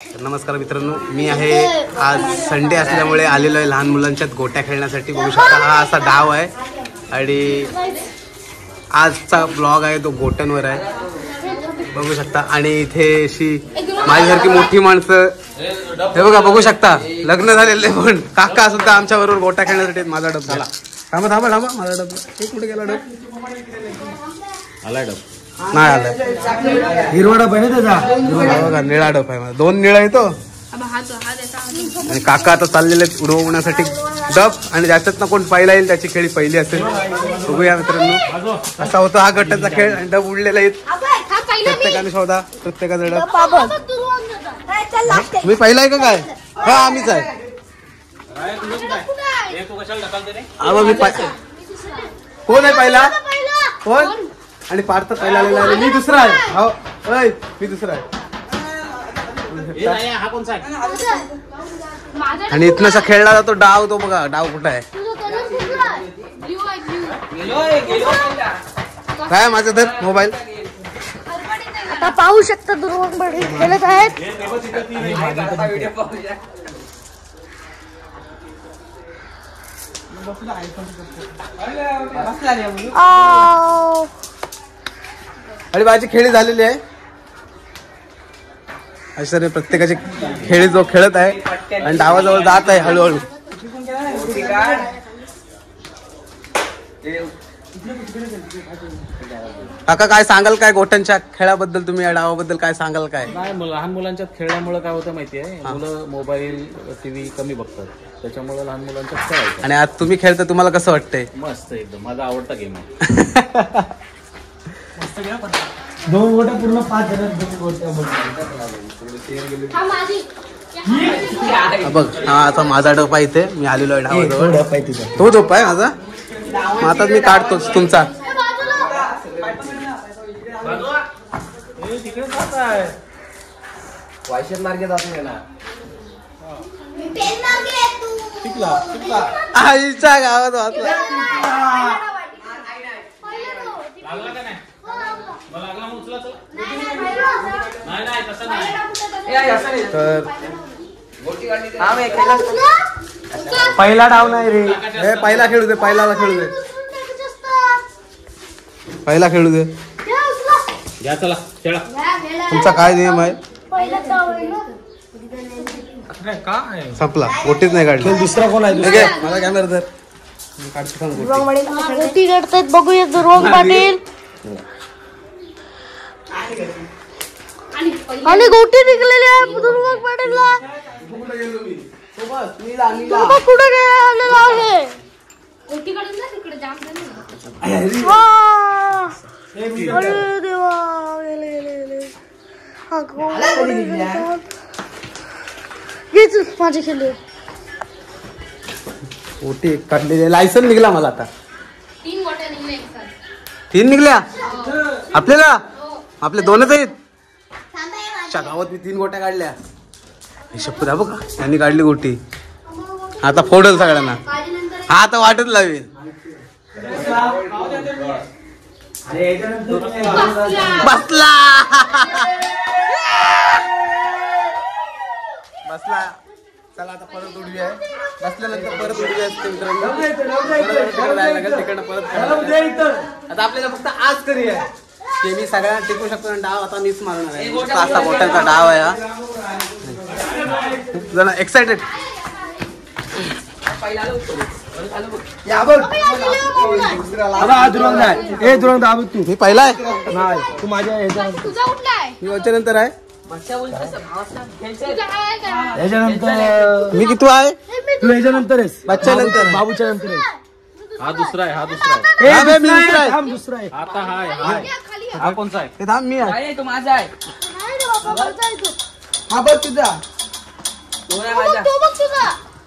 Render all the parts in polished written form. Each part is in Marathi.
नमस्कार मित्रांनो, मी आहे आज संडे असल्यामुळे आलेलो आहे लहान मुलांच्यात गोट्या खेळण्यासाठी. बघू शकता हा असा डाव आहे आणि आजचा ब्लॉग आहे तो गोट्यांवर आहे बघू शकता. आणि इथे अशी माझ्यासारखी मोठी माणसं हे बघा बघू शकता, लग्न झालेले पण काका सुद्धा आमच्या बरोबर गोट्या खेळण्यासाठी. माझा डब झाला, थांबा थांबा थांबा, माझा डब हे कुठे गेला? डब आला, डब नाही आलं. हिरवा डब आहे ना त्याचा, बघा निळा डब आहे, दोन निळा येतो. आणि काका आता चाललेले उडवण्यासाठी डब, आणि ज्याच्यात ना कोण पहिला येईल त्याची खेळी पहिली असेल. बघूया मित्रांनो, असा होता हा गटाचा खेळ. आणि डब उडलेला येत प्रत्येकाने शोधा, प्रत्येकाचा डब. मी पहिला आहे का काय? हा आम्हीच आहे. मी कोण आहे पहिला? कोण? आणि पार्थ पहिला आलेला आहे, मी दुसरा आहे. हो मी दुसरा आहे. आणि इथनसा खेळला जातो डाव. तो बघा डाव कुठं आहे काय? माझं तर मोबाईल आता पाहू शकता दुर्वंग बडी खेळत आहेत. आणि माझी खेळी झालेली आहे. अशा प्रत्येकाची खेळी जो खेळत आहे आणि डावाजवळ जात आहे हळूहळू. काका काय सांगाल काय गोट्यांच्या खेळाबद्दल? तुम्ही या डावाबद्दल काय सांगाल काय? नाही, लहान मुलांच्या खेळल्यामुळे काय होतं माहितीये, मुलं मोबाईल टीव्ही कमी बघतात, त्याच्यामुळे लहान मुलांच्या खेळायचं. आणि आज तुम्ही खेळता, तुम्हाला कसं वाटतंय? मस्त, एकदम माझा आवडता गेम आहे. दोन गोट्या पूर्ण 5 जण बघ. हा आता माझा डोपा आहे इथे, मी आलेलो आहे डावाजवळ. तो डोपा आहे माझा. आता मी काढतोच तुमचा. आईच्या गावात वाचला. तर पहिला डाव नाही रे, पहिला खेळू दे, पहिला खेळू दे, पहिला खेळू दे. घ्या चला खेळा. तुमचा काय नियम आहे? संपला, गोटीच नाही काढली. दुसरा कोण आहे? मला कॅमेरा धर, गोटी खेळतायत बघूया दुर्वंग पाटील. आणि गोटी निघलेली आहे दुर्वंग पाटीलला. कुठे गेलेला आहे? अरे देवा, गेले. माझी खेळली गोटी काढलेली. लायसन निघला मला आता. 3 निघल्या आपल्याला. आपले 2च आहेत. गावात मी 3 गोट्या काढल्या. शपथ बघा, त्यांनी काढली गोटी. आता फोडल सगळ्यांना. हा आता वाटत लावेल. बसला बसला. चला आता परत उडवी आहे. बसल्यानंतर परत उडवी असते मित्रांनो. तिकडनं परत. आता आपल्याला फक्त आज करी आहे ते मी सगळ्यांना टिकू शकतो. डाव आता मीच मारणार आहे. असा गोट्यांचा डाव आहे हा. खूप जण एक्साइटेड. मी पहिला आहे. नाही, तू माझ्या मी वरच्यानंतर आहे. ह्याच्यानंतर मी किती आहे? तू ह्याच्यानंतर आहेस, बच्च्यानंतर, बाबूच्या नंतर आहेस. हा दुसरा आहे, हा दुसरा आहे. मी दुसरा आहे. दुसरा आहे. आता हा कोणचा आहे? हे थांब, मी आहे. तो माझा आहे. हा बघ तुझा.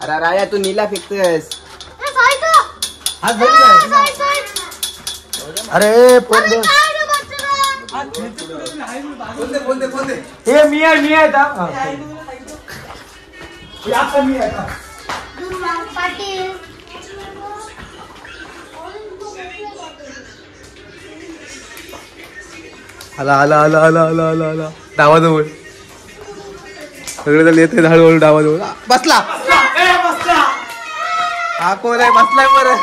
अरे राया, तू नीला फेकतोयस. अरे हे मी आहे, मी आहे. आला आला आला आला आला आला आला. डावाजवळ सगळेजण येते हळूहळू डावाजवळ बसला हा कोण आहे बसलाय बरं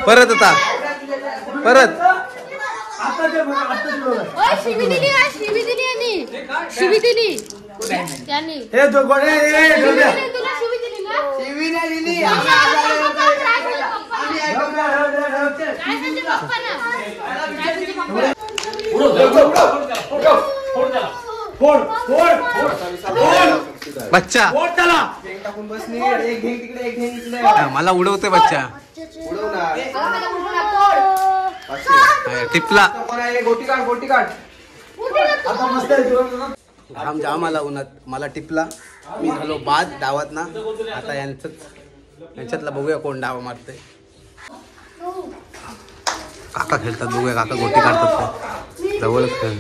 परत आता परत शिवी दिली शिवी दिली यांनी शिवी दिली त्यांनी तुला शिवी दिली ना टीव्ही नाही दिली बच्चा टाकून बसली एक घेंग तिकडे एक घेंग इकडे मला उडवते बच्चा उडवणार टिपला कोण आहे गोटी काढ गोटी काढ घाम जाम आला उन्हात मला टिपला मी झालो बाद डावात ना आता यांच्यातला बघूया कोण डाव मारतंय काका खेळतात बघूया काका गोटी काढतात ते जवळच खेळ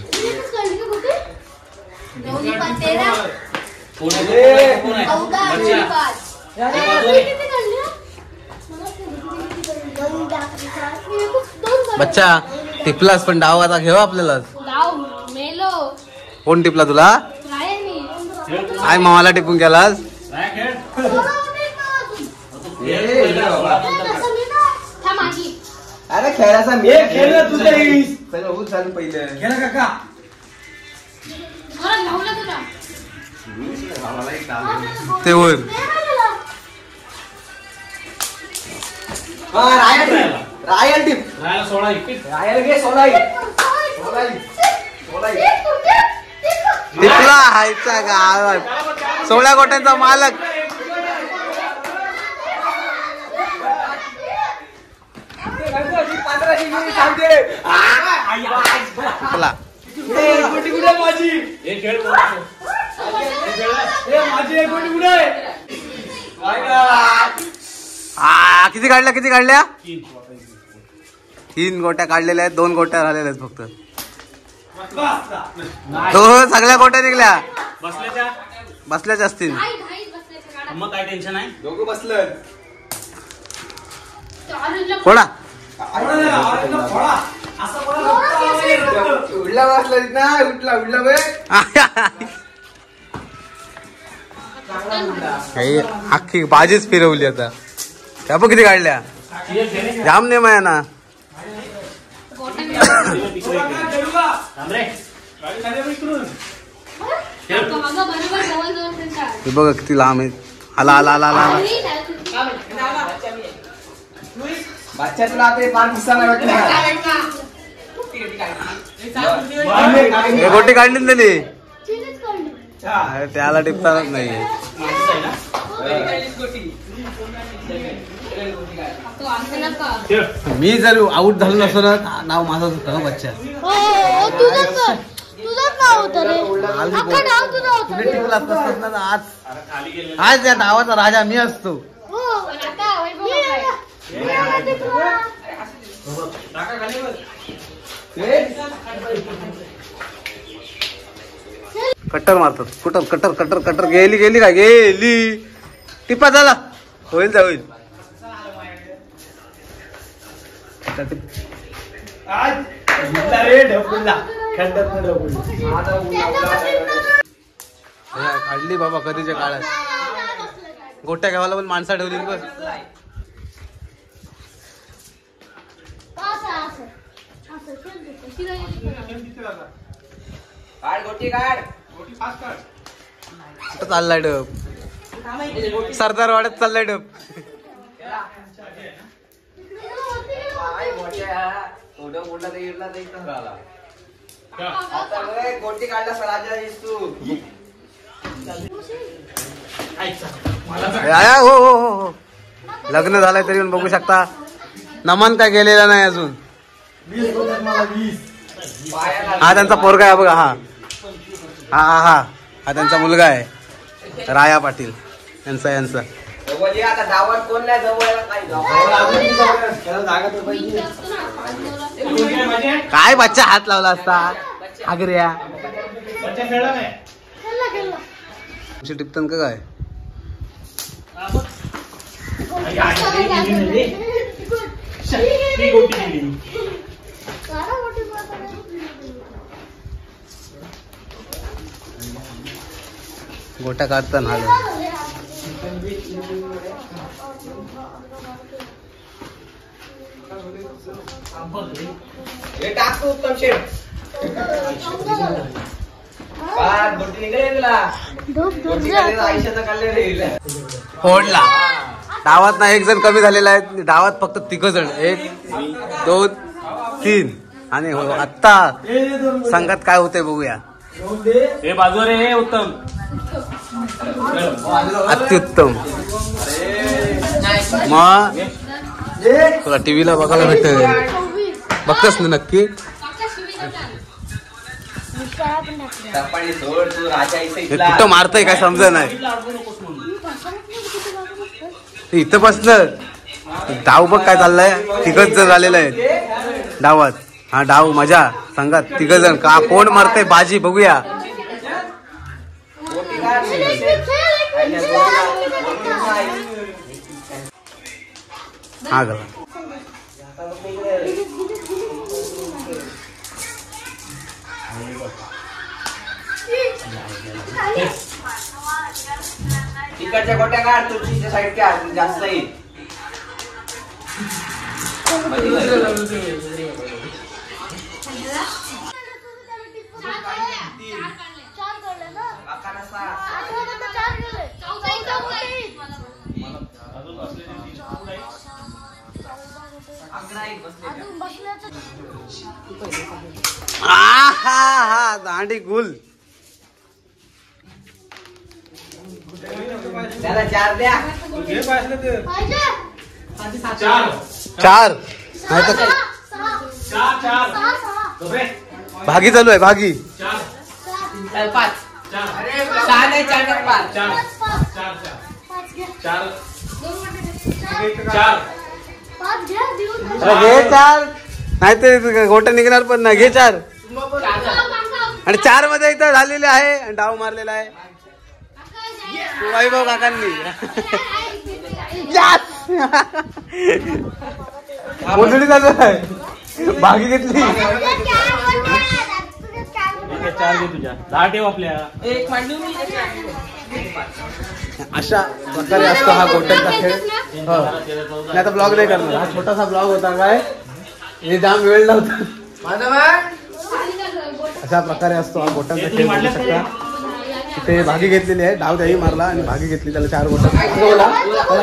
बच्चा टिपलास पण डाव आता घेऊ आपल्याला कोण टिपला तुला काय मामाला टिपून गेलास अरे खेळायचा मी खेळ तुझ्या होत झालं पहिलं खेळा काका ते वर रायल टिप रायल घे सोलाई टिपला हायचा गावात 16 गोट्यांचा मालक टिपला किती काढल्या 3 गोट्या काढलेल्या आहेत 2 गोट्या राहिलेल्या आहेत फक्त सगळ्या गोट्या निघल्या बसल्याच असतील मग काय टेन्शन आहे दोघं बसलं कोणा उडला बसला ना उडला बे अख्खी बाजीच फिरवली आता त्या पण किती काढल्या जाम नाही माया ना हे बघ किती लांब आहे आला आला आला आला बच्चा तुला आता 5 दिवसाला हे गोटी काढली दिली त्याला टिपताच नाही मी जर आऊट झालो नसतो ना नाव माझं होतं बच्चा आज या नावाचा राजा मी असतो कट्टर मारतात कुठं कट्टर कट्टर कट्टर गेली का गेली टिपा झाला होईल काढली बाबा कधीच्या काळात गोट्या घ्यावाला पण माणसा ठेवली बस गोटी काढ कुठं चाललाय डब सरदार वाड्यात चाललाय डब गोटी काढला राजा तू हो लग्न झालंय तरी पण बघू शकता नमन काय गेलेला नाही अजून हा त्यांचा पोरगा आहे बघा हा हा हा हा हा त्यांचा मुलगा आहे राया पाटील यांचा आता गावात कोण नाही काय बच्चा हात लावला असता आगऱ्या टिपतन का काय ती गोटी दिली. गोट्या काढताना टाकतो उत्तम शेठ. गोटी निघाली तुला. गोटी आयुष्याचा कल्याण येईल. फोडला. डावात ना एक जण कमी झालेला आहे. डावात फक्त 3 जण. 1 2 3 आणि आत्ता संघात काय होतंय बघूया. हे बाजू रे हे उत्तम. अत्युत्तम. मग तुला टीव्हीला बघायला भेटत. बघतोस ना नक्की. कुठं मारतय काय समजा नाही. इथं बसलं डाव बघ काय चाललंय. 3 जण झालेलं आहे डावात. हा डाव मजा सांगा. 3 जण का कोण मारतय बाजी बघूया. हा गला तिकडच्या गोट्या काढ. तुळशीच्या साईड क्या जास्त येईल. हा दांडी गुल. त्याला 4 द्या. 4 नाही तर भागी चालू आहे. भागी 5. 6 नाही 4 5. घे 4 नाही तर गोट्या निघणार पण नाही. घे 4 आणि 4 मध्ये इथं झालेले आहे आणि डाव मारलेला आहे वैभव काकांनी. मोजडी चालू आहे. भागी घेतली. 4 घे तुझ्या. 10 ठेव आपल्या. अशा प्रकारे असतो हा गोट्यांचा खेळ. नाही आता ब्लॉग नाही करणार. हा छोटासा ब्लॉग होता. काय हे जाम वेळ नव्हता. अशा प्रकारे असतो हा गोट्यांचा खेळ. बघू शकता तिथे भागी घेतलेली आहे. डाव त्याही मारला आणि भागी घेतली. त्याला 4 गोट्या. त्याला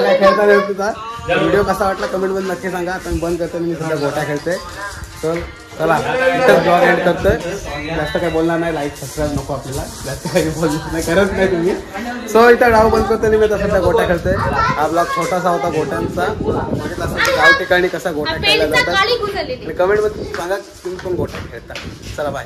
काय खेळता नाही होता. व्हिडिओ कसा वाटला कमेंट मध्ये नक्की सांगा. आता मी बंद करतो. मी सध्या गोट्या खेळते. तर चला इथं ब्लॉग एंड करतोय. जास्त काही बोलणार नाही. लाईक सबस्क्राईब नको आपल्याला. जास्त काही बोलणार नाही. करत नाही तुम्ही. सो इथं डाव बंद करतो. मी आता सध्या गोट्या खेळतोय. हा ब्लॉग छोटासा होता गोट्यांचा. बघितला असं गाव ठिकाणी कसा गोट्या खेळला जातात. कमेंट मध्ये सांगा तुम्ही पण गोट्या खेळता. चला बाय.